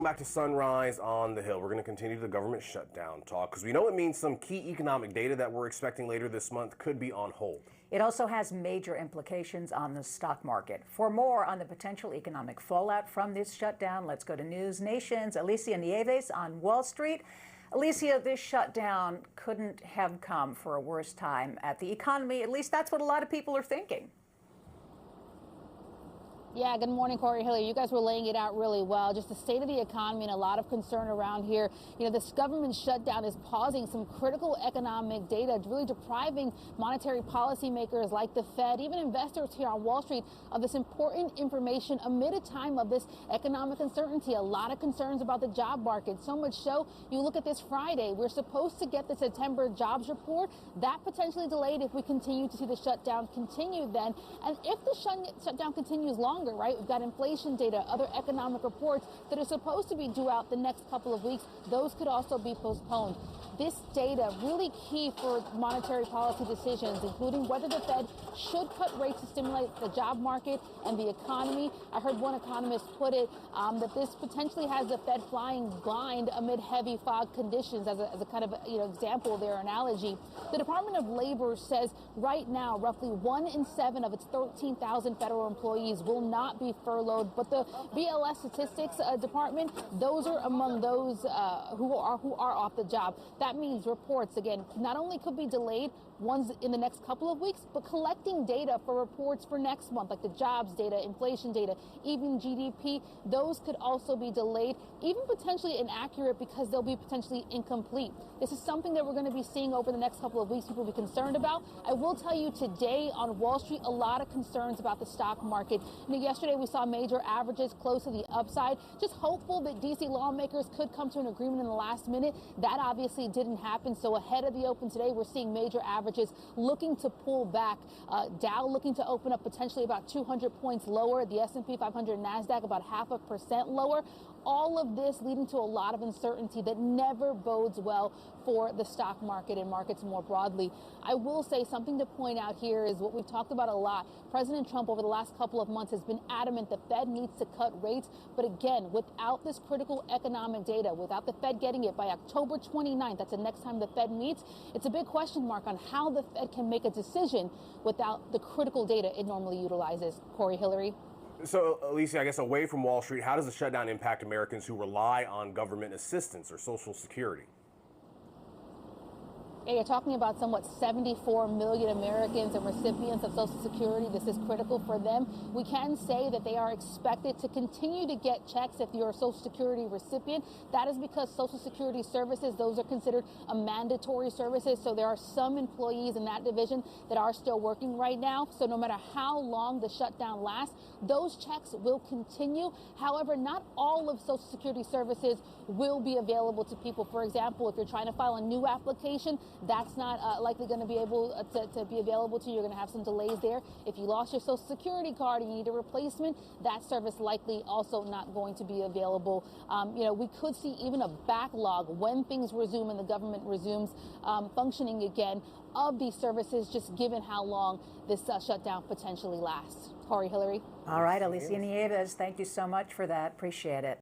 Back to Sunrise on the Hill. We're going to continue the government shutdown talk because we know it means some key economic data that we're expecting later this month could be on hold. It also has major implications on the stock market. For more on the potential economic fallout from this shutdown, let's go to News Nation's Alicia Nieves on Wall Street. Alicia, this shutdown couldn't have come for a worse time at the economy. At least that's what a lot of people are thinking. Yeah, good morning, Corey, Hillary. You guys were laying it out really well. Just the state of the economy and a lot of concern around here. You know, this government shutdown is pausing some critical economic data, really depriving monetary policymakers like the Fed, even investors here on Wall Street, of this important information amid a time of this economic uncertainty. A lot of concerns about the job market. So much so, you look at this Friday, we're supposed to get the September jobs report. That potentially delayed if we continue to see the shutdown continue then. And if the shutdown continues longer, right? We've got inflation data, other economic reports that are supposed to be due out the next couple of weeks. Those could also be postponed. This data really key for monetary policy decisions, including whether the Fed should cut rates to stimulate the job market and the economy. I heard one economist put it that this potentially has the Fed flying blind amid heavy fog conditions as a kind of example of their analogy. The Department of Labor says right now roughly 1 in 7 of its 13,000 federal employees will not be furloughed, but the BLS statistics department, those are among those who are off the job. That means reports, again, not only could be delayed, ones in the next couple of weeks, but collecting data for reports for next month, like the jobs data, inflation data, even GDP, those could also be delayed, even potentially inaccurate because they'll be potentially incomplete. This is something that we're going to be seeing over the next couple of weeks, people will be concerned about. I will tell you today on Wall Street, a lot of concerns about the stock market. Yesterday we saw major averages close to the upside. Just hopeful that D.C. lawmakers could come to an agreement in the last minute. That obviously didn't happen. So ahead of the open today, we're seeing major averages looking to pull back. Dow looking to open up potentially about 200 points lower. The S&P 500 and NASDAQ about 0.5% lower. All of this leading to a lot of uncertainty that never bodes well for the stock market and markets more broadly. I will say something to point out here is what we've talked about a lot. President Trump over the last couple of months has been adamant the Fed needs to cut rates. But again, without this critical economic data, without the Fed getting it by October 29th, that's the next time the Fed meets, it's a big question mark on how the Fed can make a decision without the critical data it normally utilizes. Corey, Hillary. So, Alicia, I guess away from Wall Street, how does the shutdown impact Americans who rely on government assistance or Social Security? Yeah, you're talking about somewhat 74 million Americans and recipients of Social Security. This is critical for them. We can say that they are expected to continue to get checks if you're a Social Security recipient. That is because Social Security services, those are considered a mandatory services. So there are some employees in that division that are still working right now. So no matter how long the shutdown lasts, those checks will continue. However, not all of Social Security services will be available to people. For example, if you're trying to file a new application, that's not likely going to be able to be available to you. You're going to have some delays there. If you lost your Social Security card and you need a replacement, that service likely also not going to be available. We could see even a backlog when things resume and the government resumes functioning again of these services, just given how long this shutdown potentially lasts. Corey, Hillary. All right, Alicia Nieves, thank you so much for that. Appreciate it.